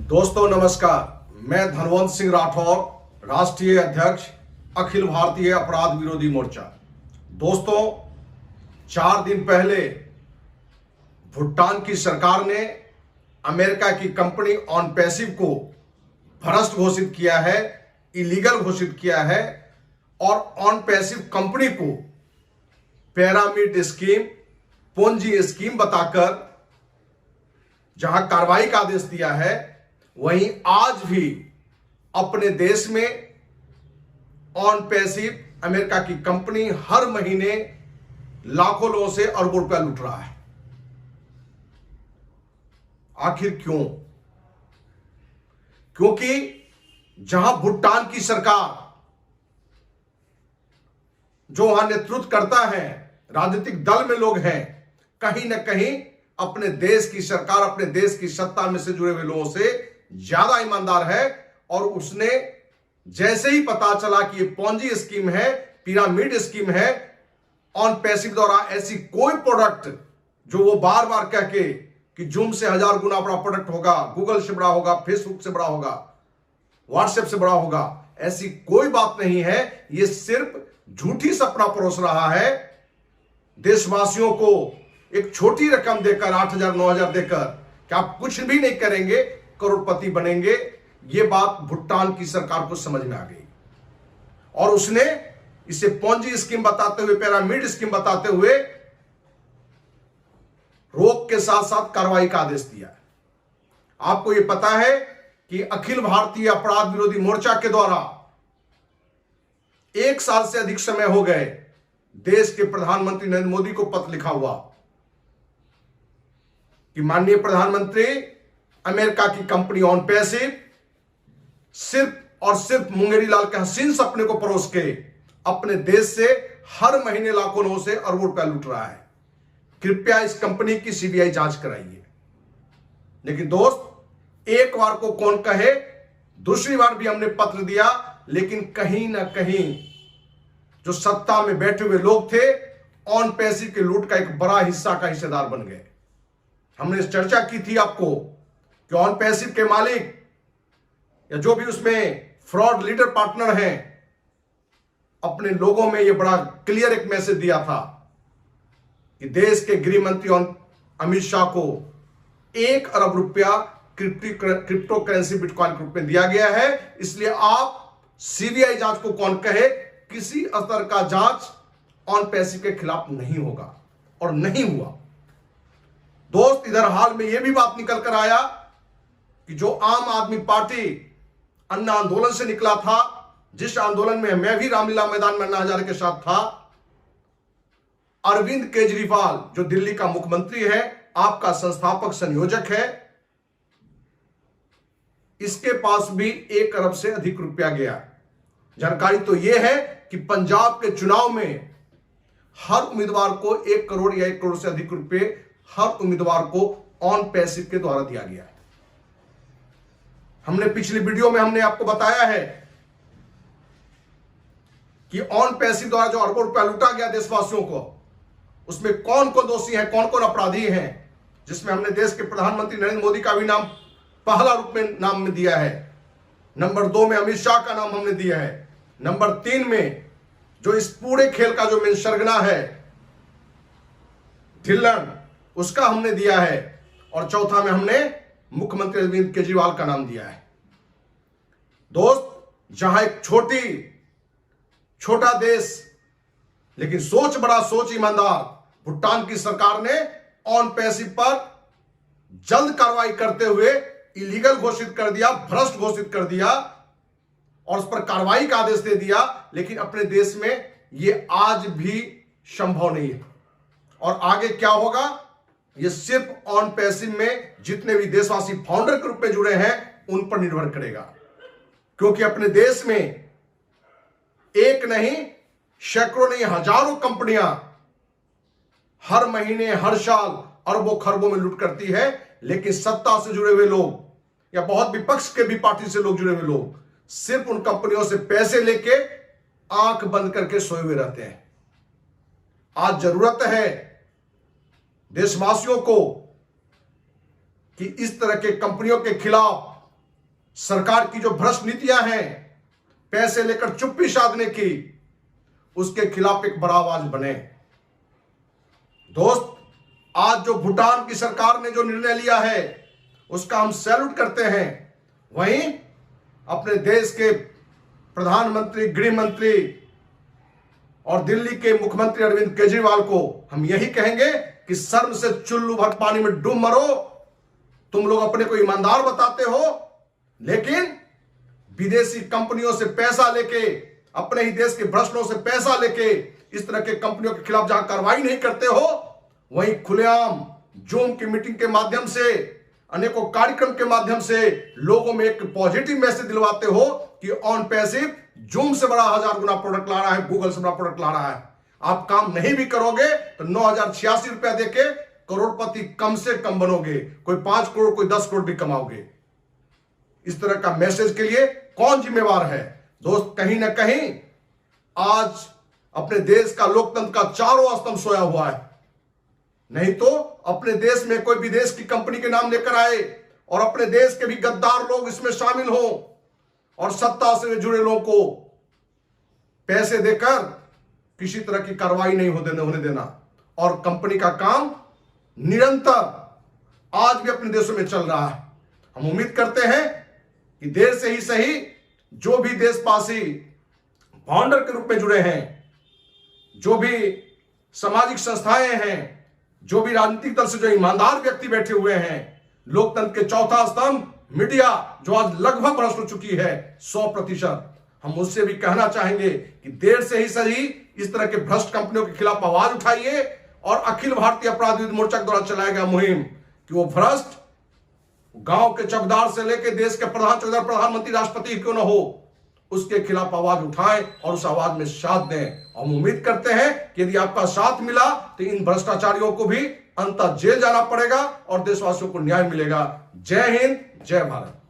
दोस्तों नमस्कार, मैं धनवंत सिंह राठौर, राष्ट्रीय अध्यक्ष अखिल भारतीय अपराध विरोधी मोर्चा। दोस्तों, 4 दिन पहले भूटान की सरकार ने अमेरिका की कंपनी ऑनपैसिव को भ्रष्ट घोषित किया है, इलीगल घोषित किया है और ऑनपैसिव कंपनी को पिरामिड स्कीम, पोंजी स्कीम बताकर जहां कार्रवाई का आदेश दिया है, वहीं आज भी अपने देश में ऑनपैसिव अमेरिका की कंपनी हर महीने लाखों लोगों से अरबों रुपया लूट रहा है। आखिर क्यों? क्योंकि जहां भूटान की सरकार जो वहां नेतृत्व करता है, राजनीतिक दल में लोग हैं, कहीं ना कहीं अपने देश की सरकार, अपने देश की सत्ता में से जुड़े हुए लोगों से ज्यादा ईमानदार है। और उसने जैसे ही पता चला कि ये पोंजी स्कीम है, पिरामिड स्कीम है, ऑनपैसिव द्वारा ऐसी कोई प्रोडक्ट जो वो बार बार कह के कि जूम से 1000 गुना बड़ा प्रोडक्ट होगा, गूगल से बड़ा होगा, फेसबुक से बड़ा होगा, व्हाट्सएप से बड़ा होगा, ऐसी कोई बात नहीं है। ये सिर्फ झूठी सपना परोस रहा है। देशवासियों को एक छोटी रकम देकर, 8000 9000 देकर कि आप कुछ भी नहीं करेंगे, करोड़पति बनेंगे, ये बात भूटान की सरकार को समझ में आ गई और उसने इसे पोंजी स्कीम बताते हुए, पिरामिड स्कीम बताते हुए रोक के साथ साथ कार्रवाई का आदेश दिया है। आपको यह पता है कि अखिल भारतीय अपराध विरोधी मोर्चा के द्वारा 1 साल से अधिक समय हो गए देश के प्रधानमंत्री नरेंद्र मोदी को पत्र लिखा हुआ कि माननीय प्रधानमंत्री, अमेरिका की कंपनी ऑनपैसिव सिर्फ और सिर्फ मुंगेरी लाल के हसीन सपने को परोस के अपने देश से हर महीने लाखों लोगों से अरबों रुपया लूट रहा है। कृपया इस कंपनी की सीबीआई जांच कराइए। लेकिन दोस्त, एक बार को कौन कहे, दूसरी बार भी हमने पत्र दिया, लेकिन कहीं ना कहीं जो सत्ता में बैठे हुए लोग थे, ऑनपैसिव के लूट का एक बड़ा हिस्सा का हिस्सेदार बन गए। हमने इस चर्चा की थी आपको कि ऑनपैसिव के मालिक या जो भी उसमें फ्रॉड लीडर पार्टनर हैं, अपने लोगों में यह बड़ा क्लियर एक मैसेज दिया था कि देश के गृह मंत्री अमित शाह को 1 अरब रुपया क्रिप्टो करेंसी बिटकॉइन के रूप में दिया गया है। इसलिए आप सीबीआई जांच को कौन कहे, किसी स्तर का जांच ऑनपैसिव के खिलाफ नहीं होगा और नहीं हुआ। दोस्त, इधर हाल में यह भी बात निकल कर आया कि जो आम आदमी पार्टी अन्ना आंदोलन से निकला था, जिस आंदोलन में मैं भी रामलीला मैदान में अन्ना हजारे के साथ था, अरविंद केजरीवाल जो दिल्ली का मुख्यमंत्री है, आपका संस्थापक संयोजक है, इसके पास भी 1 अरब से अधिक रुपया गया। जानकारी तो यह है कि पंजाब के चुनाव में हर उम्मीदवार को 1 करोड़ या 1 करोड़ से अधिक रुपए हर उम्मीदवार को ऑनपैसिव के द्वारा दिया गया है। हमने पिछली वीडियो में हमने आपको बताया है कि ऑनपैसिव द्वारा जो अरबों रुपया लूटा गया देशवासियों को, उसमें कौन कौन दोषी हैं, कौन कौन अपराधी हैं, जिसमें हमने देश के प्रधानमंत्री नरेंद्र मोदी का भी नाम पहला रूप में नाम में दिया है। नंबर 2 में अमित शाह का नाम हमने दिया है। नंबर 3 में जो इस पूरे खेल का जो मेन सरगना है, ढिल्लन, उसका हमने दिया है। और चौथा में हमने मुख्यमंत्री अरविंद केजरीवाल का नाम दिया है। दोस्त, जहां एक छोटा देश लेकिन सोच बड़ा, सोच ईमानदार भूटान की सरकार ने ऑनपैसिव पर जल्द कार्रवाई करते हुए इलीगल घोषित कर दिया, भ्रष्ट घोषित कर दिया और उस पर कार्रवाई का आदेश दे दिया। लेकिन अपने देश में यह आज भी संभव नहीं है। और आगे क्या होगा, यह सिर्फ ऑनपैसिव में जितने भी देशवासी फाउंडर के रूप में जुड़े हैं उन पर निर्भर करेगा। क्योंकि अपने देश में एक नहीं, सैकड़ों नहीं, हजारों कंपनियां हर महीने, हर साल अरबों खरबों में लूट करती है। लेकिन सत्ता से जुड़े हुए लोग या बहुत विपक्ष के भी पार्टी से लोग जुड़े हुए लोग सिर्फ उन कंपनियों से पैसे लेके आंख बंद करके सोए हुए रहते हैं। आज जरूरत है देशवासियों को कि इस तरह के कंपनियों के खिलाफ सरकार की जो भ्रष्ट नीतियां हैं, पैसे लेकर चुप्पी साधने की, उसके खिलाफ एक बड़ा आवाज बने। दोस्त, आज जो भूटान की सरकार ने जो निर्णय लिया है उसका हम सैल्यूट करते हैं। वहीं अपने देश के प्रधानमंत्री, गृह मंत्री और दिल्ली के मुख्यमंत्री अरविंद केजरीवाल को हम यही कहेंगे कि शर्म से चुल्लू भर पानी में डूब मरो। तुम लोग अपने को ईमानदार बताते हो, लेकिन विदेशी कंपनियों से पैसा लेके, अपने ही देश के भ्रष्टों से पैसा लेके इस तरह के कंपनियों के खिलाफ जहां कार्रवाई नहीं करते हो, वहीं खुलेआम जूम की मीटिंग के माध्यम से, अनेकों कार्यक्रम के माध्यम से लोगों में एक पॉजिटिव मैसेज दिलवाते हो कि ऑन पैसिव जूम से बड़ा 1000 गुना प्रोडक्ट ला रहा है, गूगल से बड़ा प्रोडक्ट ला रहा है। आप काम नहीं भी करोगे तो 9086 रुपया देके करोड़पति कम से कम बनोगे। कोई 5 करोड़, कोई 10 करोड़ भी कमाओगे। इस तरह का मैसेज के लिए कौन जिम्मेवार है? दोस्त, कहीं ना कहीं आज अपने देश का लोकतंत्र का चारों स्तंभ सोया हुआ है। नहीं तो अपने देश में कोई विदेश की कंपनी के नाम लेकर आए और अपने देश के भी गद्दार लोग इसमें शामिल हो और सत्ता से जुड़े लोगों को पैसे देकर किसी तरह की कार्रवाई नहीं होने देना। और कंपनी का काम निरंतर आज भी अपने देशों में चल रहा है। हम उम्मीद करते हैं कि देर से ही सही जो भी देशवासी फाउंडर के रूप में जुड़े हैं, जो भी सामाजिक संस्थाएं हैं, जो भी राजनीतिक दल से जो ईमानदार व्यक्ति बैठे हुए हैं, लोकतंत्र के चौथा स्तंभ मीडिया जो आज लगभग भ्रष्ट हो चुकी है 100%, हम उससे भी कहना चाहेंगे कि देर से ही सही इस तरह के भ्रष्ट कंपनियों के खिलाफ आवाज उठाइए और अखिल भारतीय अपराध विरोधी मोर्चा द्वारा चलाया गया मुहिम कि वो भ्रष्ट गांव के चौकीदार से लेकर देश के प्रधान चौकीदार, प्रधानमंत्री, राष्ट्रपति क्यों ना हो, उसके खिलाफ आवाज उठाएं और उस आवाज में साथ दें। हम उम्मीद करते हैं कि यदि आपका साथ मिला तो इन भ्रष्टाचारियों को भी अंततः जेल जाना पड़ेगा और देशवासियों को न्याय मिलेगा। जय हिंद, जय भारत।